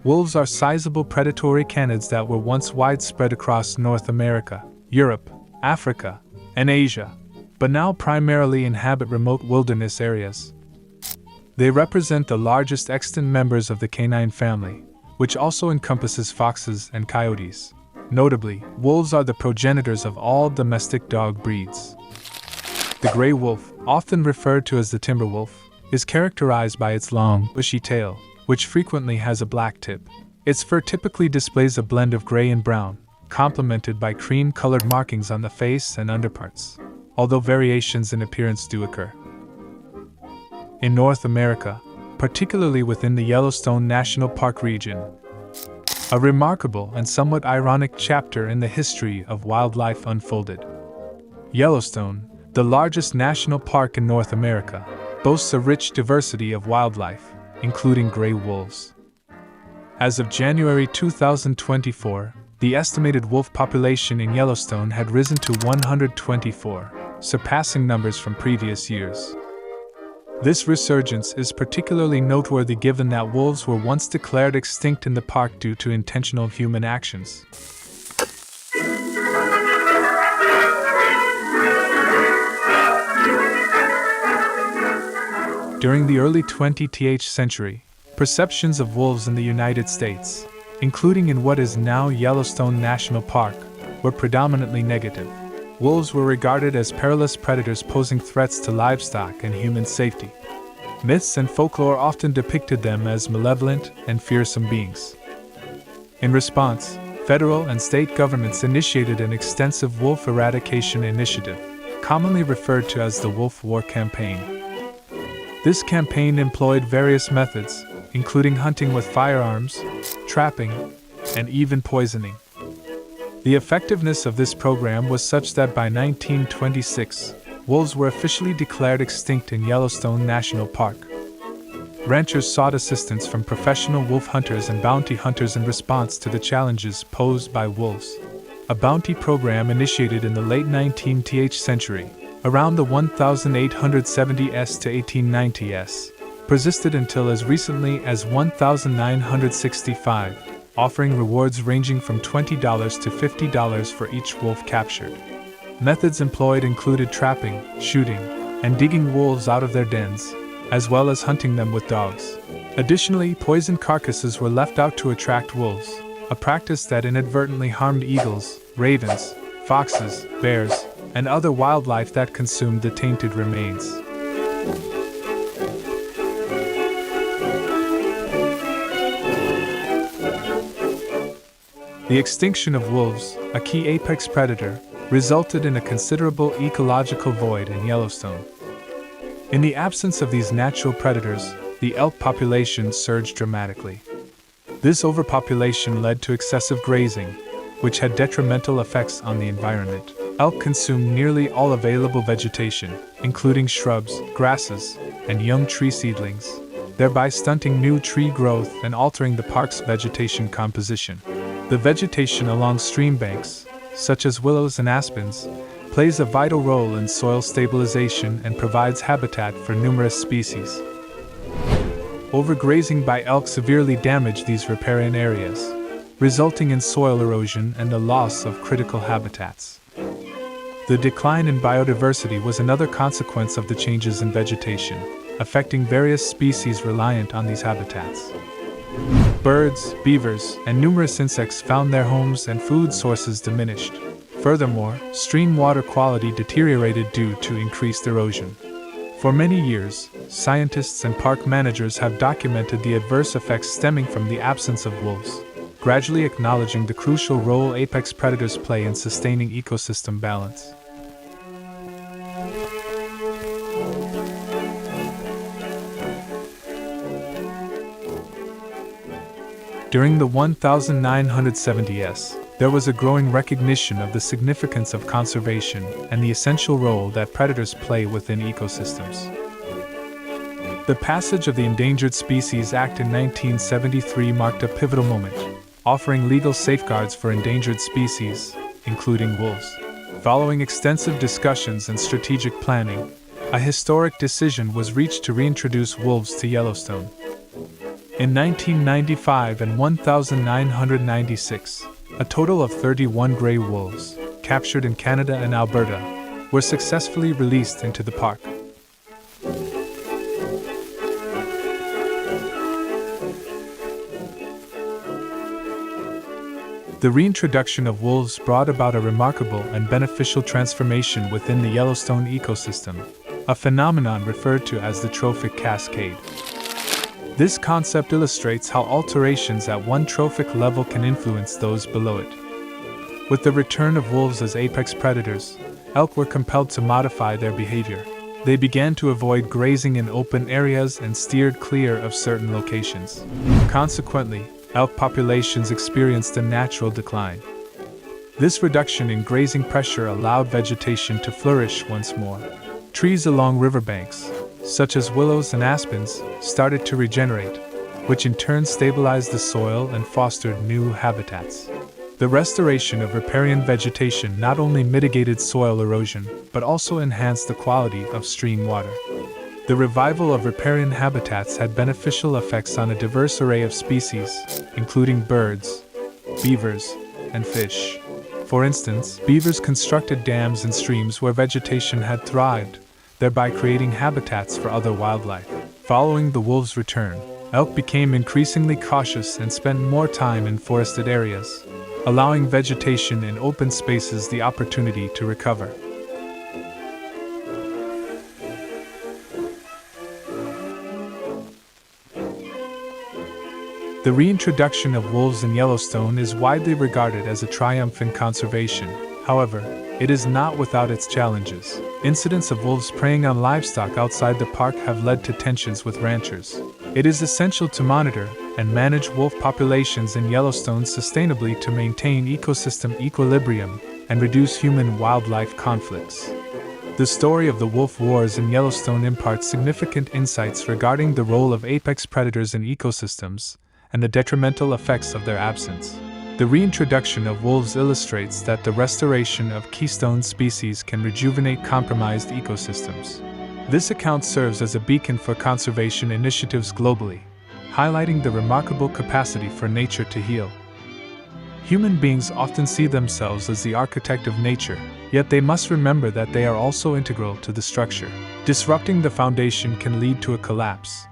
Wolves are sizable predatory canids that were once widespread across North America, Europe, Africa, and Asia, but now primarily inhabit remote wilderness areas. They represent the largest extant members of the canine family, which also encompasses foxes and coyotes. Notably, wolves are the progenitors of all domestic dog breeds. The gray wolf, often referred to as the timber wolf, is characterized by its long, bushy tail, which frequently has a black tip. Its fur typically displays a blend of gray and brown, complemented by cream-colored markings on the face and underparts, although variations in appearance do occur. In North America, particularly within the Yellowstone National Park region, a remarkable and somewhat ironic chapter in the history of wildlife unfolded. Yellowstone, the largest national park in North America, boasts a rich diversity of wildlife, including gray wolves. As of January 2024, the estimated wolf population in Yellowstone had risen to 124, surpassing numbers from previous years. This resurgence is particularly noteworthy given that wolves were once declared extinct in the park due to intentional human actions. During the early 20th century, perceptions of wolves in the United States, including in what is now Yellowstone National Park, were predominantly negative. Wolves were regarded as perilous predators posing threats to livestock and human safety. Myths and folklore often depicted them as malevolent and fearsome beings. In response, federal and state governments initiated an extensive wolf eradication initiative, commonly referred to as the Wolf War Campaign. This campaign employed various methods, including hunting with firearms, trapping, and even poisoning. The effectiveness of this program was such that by 1926, wolves were officially declared extinct in Yellowstone National Park. Ranchers sought assistance from professional wolf hunters and bounty hunters in response to the challenges posed by wolves. A bounty program initiated in the late 19th century, around the 1870s to 1890s, persisted until as recently as 1965, offering rewards ranging from $20 to $50 for each wolf captured. Methods employed included trapping, shooting, and digging wolves out of their dens, as well as hunting them with dogs. Additionally, poisoned carcasses were left out to attract wolves, a practice that inadvertently harmed eagles, ravens, foxes, bears, and other wildlife that consumed the tainted remains. The extinction of wolves, a key apex predator, resulted in a considerable ecological void in Yellowstone. In the absence of these natural predators, the elk population surged dramatically. This overpopulation led to excessive grazing, which had detrimental effects on the environment. Elk consumed nearly all available vegetation, including shrubs, grasses, and young tree seedlings, thereby stunting new tree growth and altering the park's vegetation composition. The vegetation along stream banks, such as willows and aspens, plays a vital role in soil stabilization and provides habitat for numerous species. Overgrazing by elk severely damaged these riparian areas, resulting in soil erosion and the loss of critical habitats. The decline in biodiversity was another consequence of the changes in vegetation, affecting various species reliant on these habitats. Birds, beavers, and numerous insects found their homes and food sources diminished. Furthermore, stream water quality deteriorated due to increased erosion. For many years, scientists and park managers have documented the adverse effects stemming from the absence of wolves, gradually acknowledging the crucial role apex predators play in sustaining ecosystem balance. During the 1970s, there was a growing recognition of the significance of conservation and the essential role that predators play within ecosystems. The passage of the Endangered Species Act in 1973 marked a pivotal moment, offering legal safeguards for endangered species, including wolves. Following extensive discussions and strategic planning, a historic decision was reached to reintroduce wolves to Yellowstone. In 1995 and 1996, a total of 31 gray wolves, captured in Canada and Alberta, were successfully released into the park. The reintroduction of wolves brought about a remarkable and beneficial transformation within the Yellowstone ecosystem, a phenomenon referred to as the trophic cascade. This concept illustrates how alterations at one trophic level can influence those below it. With the return of wolves as apex predators, elk were compelled to modify their behavior. They began to avoid grazing in open areas and steered clear of certain locations. Consequently, elk populations experienced a natural decline. This reduction in grazing pressure allowed vegetation to flourish once more. Trees along riverbanks, such as willows and aspens, started to regenerate, which in turn stabilized the soil and fostered new habitats. The restoration of riparian vegetation not only mitigated soil erosion, but also enhanced the quality of stream water. The revival of riparian habitats had beneficial effects on a diverse array of species, including birds, beavers, and fish. For instance, beavers constructed dams in streams where vegetation had thrived, thereby creating habitats for other wildlife. Following the wolves' return, elk became increasingly cautious and spent more time in forested areas, allowing vegetation in open spaces the opportunity to recover. The reintroduction of wolves in Yellowstone is widely regarded as a triumph in conservation. However, it is not without its challenges. Incidents of wolves preying on livestock outside the park have led to tensions with ranchers. It is essential to monitor and manage wolf populations in Yellowstone sustainably to maintain ecosystem equilibrium and reduce human-wildlife conflicts. The story of the wolf wars in Yellowstone imparts significant insights regarding the role of apex predators in ecosystems and the detrimental effects of their absence. The reintroduction of wolves illustrates that the restoration of keystone species can rejuvenate compromised ecosystems. This account serves as a beacon for conservation initiatives globally, highlighting the remarkable capacity for nature to heal. Human beings often see themselves as the architect of nature, yet they must remember that they are also integral to the structure. Disrupting the foundation can lead to a collapse.